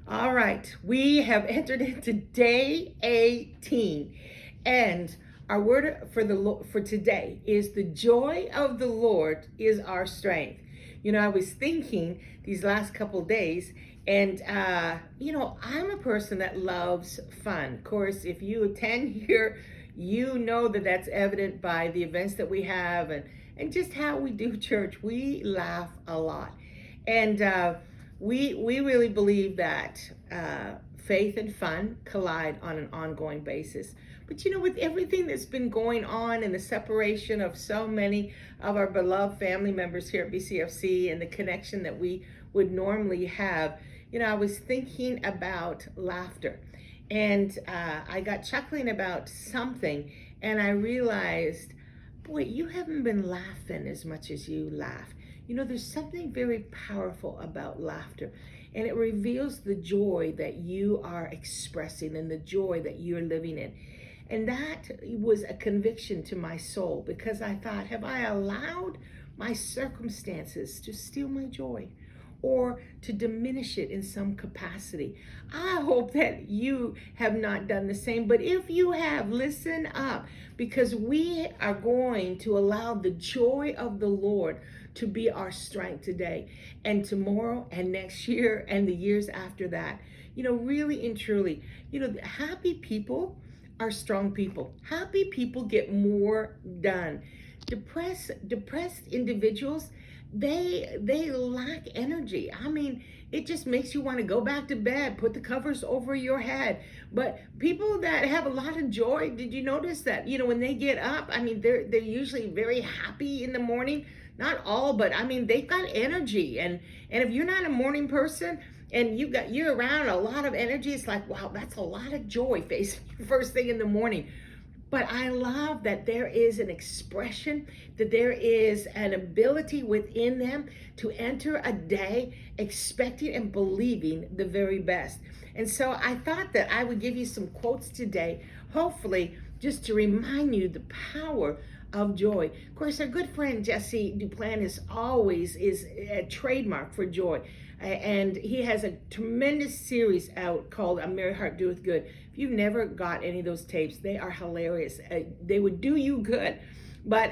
All right, we have entered into day 18, and our word for today is the joy of the Lord is our strength. I was thinking these last couple days, and I'm a person that loves fun. Of course, if you attend here, you know that that's evident by the events that we have and just how we do church. We laugh a lot, and we really believe that faith and fun collide on an ongoing basis. But with everything that's been going on and the separation of so many of our beloved family members here at BCFC and the connection that we would normally have, I was thinking about laughter. And I got chuckling about something, and I realized, boy, you haven't been laughing as much as you laugh. There's something very powerful about laughter, and it reveals the joy that you are expressing and the joy that you're living in. And that was a conviction to my soul, because I thought, have I allowed my circumstances to steal my joy or to diminish it in some capacity? I hope that you have not done the same, but if you have, listen up, because we are going to allow the joy of the Lord to be our strength today and tomorrow and next year and the years after that. Really and truly, happy people are strong people. Happy people get more done. Depressed individuals, they lack energy. I mean, it just makes you want to go back to bed, put the covers over your head. But people that have a lot of joy, did you notice that when they get up, I mean, they're usually very happy in the morning. Not all, but I mean, they've got energy. And if you're not a morning person and you're around a lot of energy, it's like, wow, that's a lot of joy facing you first thing in the morning. But I love that there is an expression, that there is an ability within them to enter a day expecting and believing the very best. And so I thought that I would give you some quotes today, hopefully just to remind you the power of joy. Of course, our good friend Jesse Duplantis always is a trademark for joy. And he has a tremendous series out called A Merry Heart Doeth Good. If you've never got any of those tapes, they are hilarious. They would do you good. But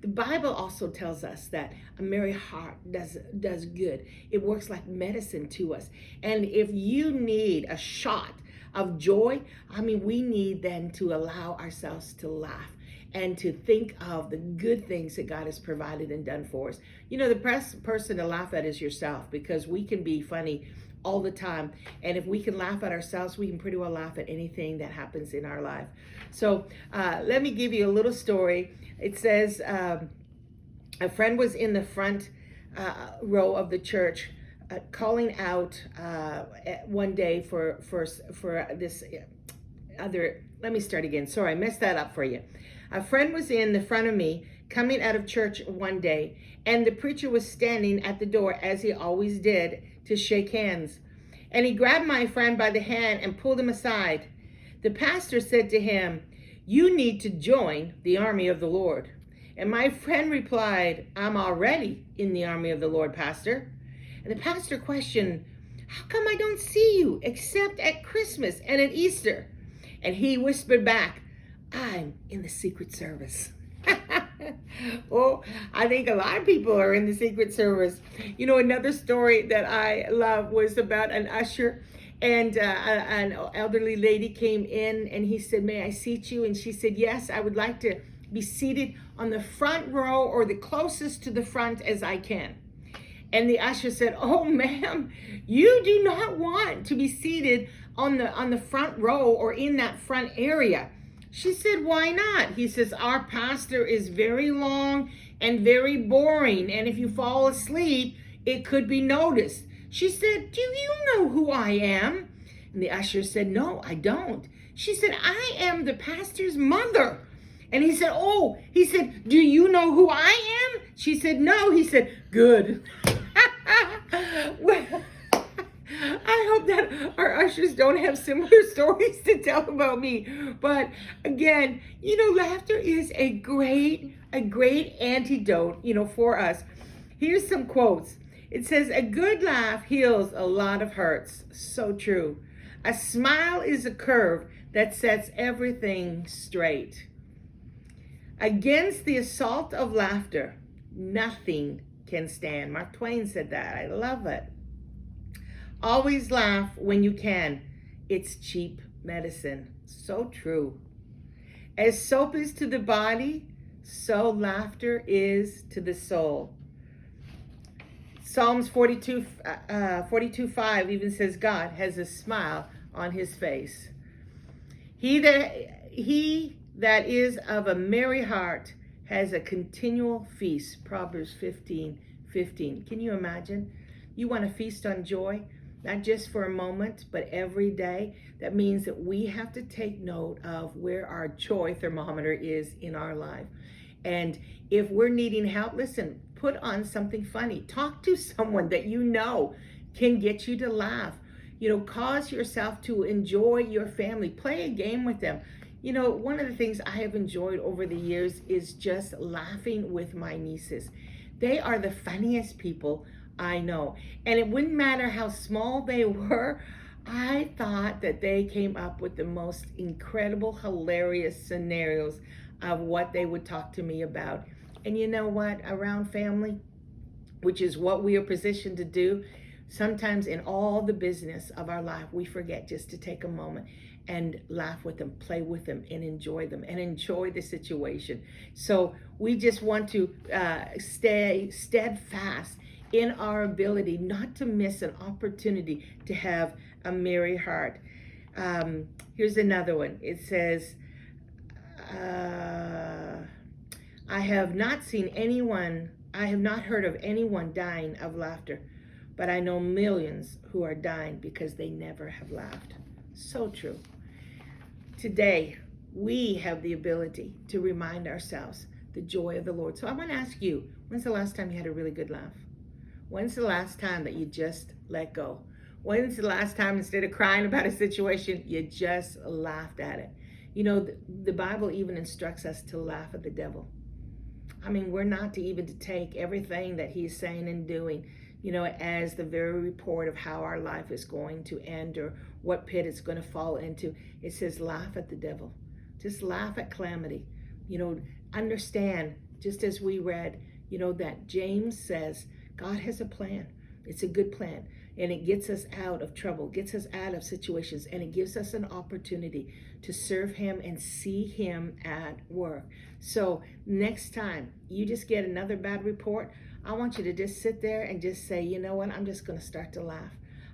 the Bible also tells us that a merry heart does good. It works like medicine to us. And if you need a shot of joy, I mean, we need then to allow ourselves to laugh and to think of the good things that God has provided and done for us. The best person to laugh at is yourself, because we can be funny all the time. And if we can laugh at ourselves, we can pretty well laugh at anything that happens in our life. So let me give you a little story. It says a friend was in the front row of the church calling out one day for this other. Let me start again. Sorry, I messed that up for you. A friend was in the front of me coming out of church one day, and the preacher was standing at the door, as he always did, to shake hands. And he grabbed my friend by the hand and pulled him aside. The pastor said to him, "You need to join the army of the Lord." And my friend replied, "I'm already in the army of the Lord, Pastor." And the pastor questioned, "How come I don't see you except at Christmas and at Easter?" And he whispered back, "I'm in the Secret Service." Well, I think a lot of people are in the Secret Service. Another story that I love was about an usher, and an elderly lady came in, and he said, "May I seat you?" And she said, "Yes, I would like to be seated on the front row or the closest to the front as I can." And the usher said, "Oh, ma'am, you do not want to be seated on the front row or in that front area." She said, "Why not?" He says, "Our pastor is very long and very boring, and if you fall asleep, it could be noticed." She said, "Do you know who I am?" And the usher said, "No, I don't." She said, "I am the pastor's mother." And he said, "Oh," he said, "Do you know who I am?" She said, "No." He said, "Good." Well, I hope that our ushers don't have similar stories to tell about me. But again, laughter is a great antidote, for us. Here's some quotes. It says, a good laugh heals a lot of hurts. So true. A smile is a curve that sets everything straight. Against the assault of laughter, nothing can stand. Mark Twain said that. I love it. Always laugh when you can. It's cheap medicine. So true. As soap is to the body, so laughter is to the soul. Psalms 42:5 even says God has a smile on his face. He that is of a merry heart has a continual feast. Proverbs 15:15. Can you imagine? You want to feast on joy, not just for a moment, but every day. That means that we have to take note of where our joy thermometer is in our life. And if we're needing help, listen, put on something funny. Talk to someone that you know can get you to laugh. Cause yourself to enjoy your family. Play a game with them. One of the things I have enjoyed over the years is just laughing with my nieces. They are the funniest people I know. And it wouldn't matter how small they were. I thought that they came up with the most incredible, hilarious scenarios of what they would talk to me about. And you know what? Around family, which is what we are positioned to do, sometimes in all the business of our life, we forget just to take a moment and laugh with them, play with them, and enjoy them, and enjoy the situation. So we just want to stay steadfast in our ability not to miss an opportunity to have a merry heart. Here's another one. It says, I have not heard of anyone dying of laughter, but I know millions who are dying because they never have laughed. So true. Today, we have the ability to remind ourselves the joy of the Lord. So I want to ask you, when's the last time you had a really good laugh? When's the last time that you just let go? When's the last time, instead of crying about a situation, you just laughed at it? The Bible even instructs us to laugh at the devil. I mean, we're not to even to take everything that he's saying and doing, as the very report of how our life is going to end or what pit it's going to fall into. It says laugh at the devil. Just laugh at calamity. Understand, just as we read, that James says God has a plan. It's a good plan. And it gets us out of trouble, gets us out of situations, and it gives us an opportunity to serve him and see him at work. So next time you just get another bad report, I want you to just sit there and just say, you know what, I'm just going to start to laugh.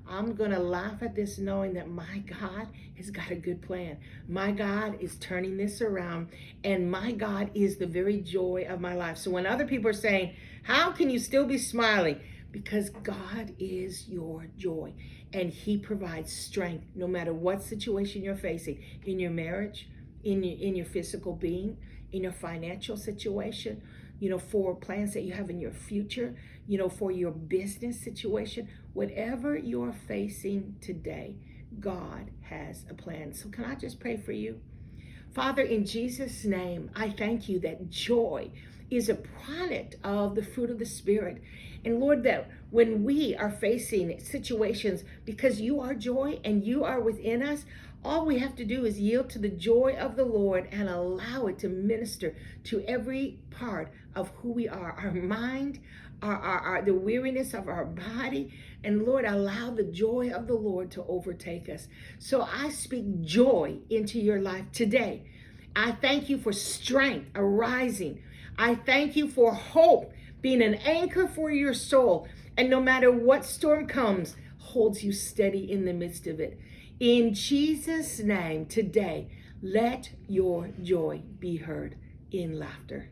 I'm going to laugh at this knowing that my God has got a good plan. My God is turning this around, and my God is the very joy of my life. So when other people are saying, how can you still be smiling? Because God is your joy, and he provides strength no matter what situation you're facing, in your marriage, in your physical being, in your financial situation, for plans that you have in your future, for your business situation. Whatever you're facing today, God has a plan. So can I just pray for you? Father, in Jesus' name, I thank you that joy is a product of the fruit of the Spirit. And Lord, that when we are facing situations, because you are joy and you are within us, all we have to do is yield to the joy of the Lord and allow it to minister to every part of who we are, our mind, the weariness of our body. And Lord, allow the joy of the Lord to overtake us. So I speak joy into your life today. I thank you for strength arising. I thank you for hope being an anchor for your soul. And no matter what storm comes, holds you steady in the midst of it. In Jesus' name today, let your joy be heard in laughter.